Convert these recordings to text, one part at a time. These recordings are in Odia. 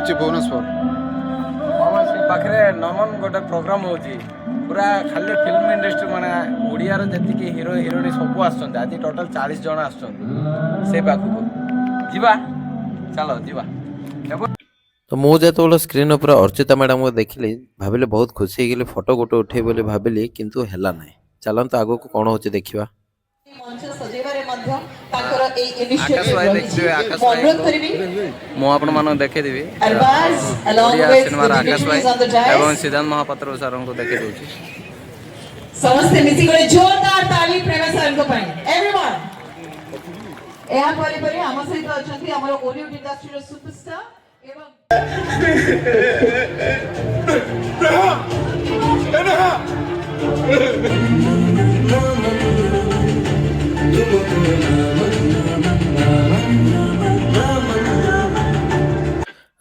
ଅଛି ଭୁବନେଶ୍ୱର। ସେ ପାଖରେ ନମନ ଗୋଟେ ପ୍ରୋଗ୍ରାମ ହେଉଛି ପୁରା ଖାଲି ଫିଲ୍ମ ଇଣ୍ଡଷ୍ଟ୍ରି ମାନେ ଓଡ଼ିଆର ଯେତିକି ହିରୋ ହିରୋଇନ୍ ସବୁ ଆସୁଛନ୍ତି। ଆଜି ଟୋଟାଲ 40 ଜଣ ଆସୁଛନ୍ତି ସେ ପାଖକୁ ଯିବା, ଚାଲ ଯିବା। ତ ମୁଁ ଯେତେବେଳେ ସ୍କ୍ରିନ୍ ଉପରେ ଅର୍ଚ୍ଚିତା ମ୍ୟାଡ଼ାମକୁ ଦେଖିଲି ଭାବିଲି ବହୁତ ଖୁସି ହେଇଗଲି, ଫଟୋ ଗୋଟେ ଉଠେଇବି ବୋଲି ଭାବିଲି, କିନ୍ତୁ ହେଲା ନାହିଁ। ଚାଲନ୍ତୁ ଆଗକୁ କ'ଣ ହେଉଛି ଦେଖିବା। ମୁଁ ଆପଣମାନଙ୍କୁ ଦେଖେଇଦେବି ଓଡ଼ିଆ ସିନେମାର ଆକାଶ ଭାଇ ଏବଂ ସିଦ୍ଧାନ୍ତ ମହାପାତ୍ର ସାରଙ୍କୁ ଦେଖେଇ ଦେଉଛି। ସମସ୍ତେ ମିଶି ଗୋଟେ ଜୋରଦାର ତାଳି ପ୍ରେମ ସାରଙ୍କ ପାଇଁ ଏଭରିୱାନ୍। ଏହା ପରେ ଆମ ସହିତ ଅଛନ୍ତି ଆମର ଓଲିଉଡ ଇଣ୍ଡଷ୍ଟ୍ରିର ସୁପରଷ୍ଟାର ଏବଂ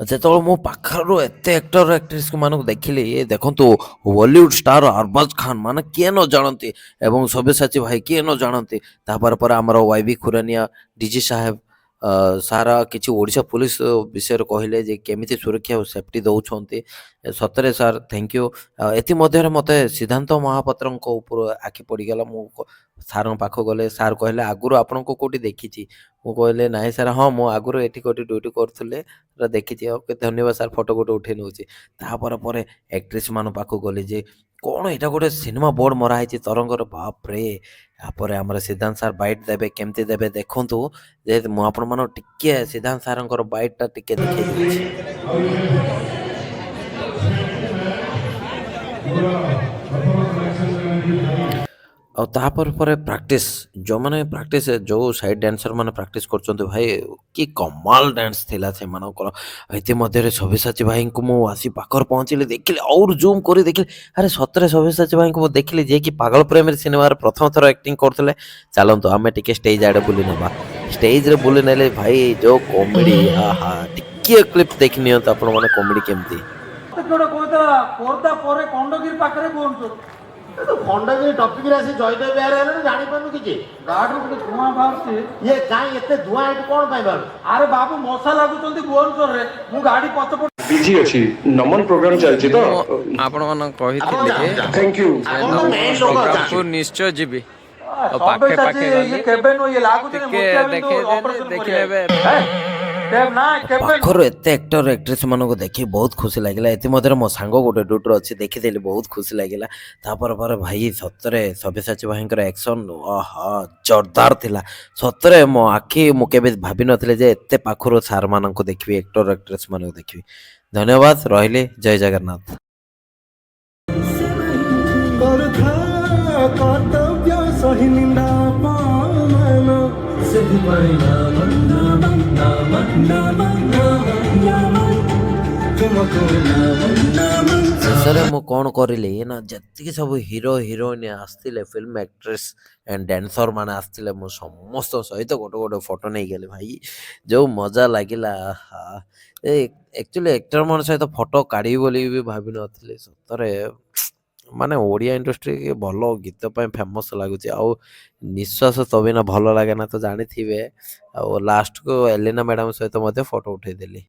ଯେତେବେଳେ ମୁଁ ପାଖରୁ ଏତେ ଆକ୍ଟର ଆକ୍ଟ୍ରେସ୍ ମାନଙ୍କୁ ଦେଖିଲି, ଦେଖନ୍ତୁ ବଲିଉଡ ଷ୍ଟାର ଅରବାଜ ଖାନ ମାନେ କିଏ ନ ଜାଣନ୍ତି ଏବଂ ସବ୍ୟସାଚୀ ଭାଇ କିଏ ନ ଜାଣନ୍ତି। ତାପରେ ପରେ ଆମର ୱାଇବି ଖୁରାନିଆ ଡିଜି ସାହେବ ସାରା କିଛି ଓଡ଼ିଶା ପୁଲିସ ବିଷୟରେ କହିଲେ ଯେ କେମିତି ସୁରକ୍ଷା ଓ ସେଫ୍ଟି ଦେଉଛନ୍ତି। ସତରେ ସାର୍ ଥ୍ୟାଙ୍କ ୟୁ। ଏଥିମଧ୍ୟରେ ମୋତେ ସିଦ୍ଧାନ୍ତ ମହାପାତ୍ରଙ୍କ ଉପରୁ ଆଖି ପଡ଼ିଗଲା। ମୁଁ ସାର୍ଙ୍କ ପାଖକୁ ଗଲେ, ସାର୍ କହିଲେ ଆଗରୁ ଆପଣଙ୍କୁ କେଉଁଠି ଦେଖିଛି? ମୁଁ କହିଲେ ନାହିଁ ସାର୍, ହଁ ମୁଁ ଆଗରୁ ଏଠି କେଉଁଠି ଡ୍ୟୁଟି କରୁଥିଲେ ଦେଖିଛି। ଓକେ ଧନ୍ୟବାଦ ସାର୍, ଫଟୋ ଗୋଟେ ଉଠେଇ ନେଉଛି। ତାପରେ ପରେ ଆକ୍ଟ୍ରେସ୍ ମାନଙ୍କ ପାଖକୁ ଗଲି ଯେ କ'ଣ ଏଇଟା ଗୋଟେ ସିନେମା ବୋର୍ଡ଼ ମରା ହେଇଛି ତରଙ୍ଗର, ବାପରେ। ତାପରେ ଆମର ସିଦ୍ଧାନ୍ତ ସାର୍ ବାଇଟ୍ ଦେବେ, କେମିତି ଦେବେ ଦେଖନ୍ତୁ। ଯେହେତୁ ମୁଁ ଆପଣମାନଙ୍କୁ ଟିକେ ସିଦ୍ଧାନ୍ତ ସାର୍ଙ୍କର ବାଇଟ୍ଟା ଟିକେ ଦେଖେଇ ଦେଉଛି। ଆଉ ତାପରେ ପରେ ପ୍ରାକ୍ଟିସ୍, ଯେଉଁମାନେ ପ୍ରାକ୍ଟିସ୍ ଯେଉଁ ସାଇଡ଼୍ ଡ୍ୟାନ୍ସର ମାନେ ପ୍ରାକ୍ଟିସ୍ କରୁଛନ୍ତି, ଭାଇ କି କମାଲ ଡ୍ୟାନ୍ସ ଥିଲା ସେମାନଙ୍କର। ଇତିମଧ୍ୟରେ ସବ୍ୟସାଚୀ ଭାଇଙ୍କୁ ମୁଁ ଆସି ପାଖରେ ପହଞ୍ଚିଲି, ଦେଖିଲି ଆହୁରି ଜୁମ୍ କରି ଦେଖିଲି, ଆରେ ସତରେ ସବ୍ୟସାଚୀ ଭାଇଙ୍କୁ ମୁଁ ଦେଖିଲି ଯିଏକି ପାଗଳ ପ୍ରେମୀ ସିନେମାରେ ପ୍ରଥମ ଥର ଆକ୍ଟିଂ କରୁଥିଲେ। ଚାଲନ୍ତୁ ଆମେ ଟିକେ ଷ୍ଟେଜ୍ ଆଡ଼େ ବୁଲି ନେବା। ଷ୍ଟେଜ୍ରେ ବୁଲି ନେଲେ ଭାଇ ଯେଉଁ କମେଡ଼ି, ଆହା ଟିକେ କ୍ଲିପ୍ ଦେଖି ନିଅନ୍ତୁ ଆପଣମାନେ କମେଡ଼ି କେମିତି। ପର୍ଦା ପରେ ଖଣ୍ଡଗିରି ପାଖରେ ପହଞ୍ଚୁ ଖଣ୍ଡଗିରି ଟପିକରେ ଆସି ଜୟଦେବ ବିହାର ହେଲେ ଜାଣିପାରୁନୁ କିଛି। ଗାଡିରୁ ଗୋଟେ ଧୂଆଁ ବାହାରୁଛି। ଇଏ କାଇଁ ଏତେ ଧୂଆଁ ଏଠି କ'ଣ ପାଇଁ ବାହାରୁଛି? ଆରେ ବାବୁ ମଶା ଲାଗୁଛନ୍ତି ଭୁବନେଶ୍ୱରରେ। ମୁଁ ଗାଡି ପଛପଟେ ବିଜି ଅଛି, ନମନ ପ୍ରୋଗ୍ରାମ ଚାଲିଛି ତ। ଆପଣମାନଙ୍କୁ କହିଥିଲି ଥ୍ୟାଙ୍କ ୟୁ। ପ୍ରୋଗ୍ରାମକୁ ନିଶ୍ଚୟ ଯିବି। ଆଉ ପାଖେ ପାଖେ ଗଲି କେବେ ନୁହେଁ, ଇଏ ଲାଗୁଛି ଟିକେ ଦେଖେଇଦେଲି, ଦେଖିନେବେ। ପାଖରୁ ଏତେ ଆକ୍ଟର ଆକ୍ଟ୍ରେସ୍ ମାନଙ୍କୁ ଦେଖି ବହୁତ ଖୁସି ଲାଗିଲା। ଏଥିମଧ୍ୟରେ ମୋ ସାଙ୍ଗ ଗୋଟେ ଡ୍ୟୁଟିରେ ଅଛି, ଦେଖିଦେଲି ବହୁତ ଖୁସି ଲାଗିଲା। ତାପରେ ପରେ ଭାଇ ସତରେ ସବ୍ୟସାଚୀ ଭାଇଙ୍କର ଆକ୍ସନ୍ ଜୋରଦାର ଥିଲା। ସତରେ ମୋ ଆଖି, ମୁଁ କେବେ ଭାବିନଥିଲି ଯେ ଏତେ ପାଖରୁ ସାର୍ ମାନଙ୍କୁ ଦେଖିବି, ଆକ୍ଟର ଆକ୍ଟ୍ରେସ୍ ମାନଙ୍କୁ ଦେଖିବି। ଧନ୍ୟବାଦ, ରହିଲି, ଜୟ ଜଗନ୍ନାଥ। ଶେଷରେ ମୁଁ କ'ଣ କରିଲି ନା, ଯେତିକି ସବୁ ହିରୋ ହିରୋଇନ୍ ଆସିଥିଲେ, ଫିଲ୍ମ ଆକ୍ଟ୍ରେସ୍ ଆଣ୍ଡ ଡ୍ୟାନ୍ସର ମାନେ ଆସିଥିଲେ, ମୁଁ ସମସ୍ତଙ୍କ ସହିତ ଗୋଟେ ଗୋଟେ ଫଟୋ ନେଇଗଲି। ଭାଇ ଯେଉଁ ମଜା ଲାଗିଲା, ଏ ଆକ୍ଚୁଆଲି ଆକ୍ଟର ମାନଙ୍କ ସହିତ ଫଟୋ କାଢ଼ିବି ବୋଲି ବି ଭାବିନଥିଲି। ସତରେ ମାନେ ଓଡ଼ିଆ ଇଣ୍ଡଷ୍ଟ୍ରି ଭଲ ଗୀତ ପାଇଁ ଫେମସ୍ ଲାଗୁଛି। ଆଉ ନିଶ୍ୱାସ ତ ବିନା ଭଲ ଲାଗେ ନା ତ ଜାଣିଥିବେ। ଆଉ ଲାଷ୍ଟକୁ ଏଲିନା ମ୍ୟାଡ଼ାମ ସହିତ ମଧ୍ୟ ଫଟୋ ଉଠେଇଦେଲି।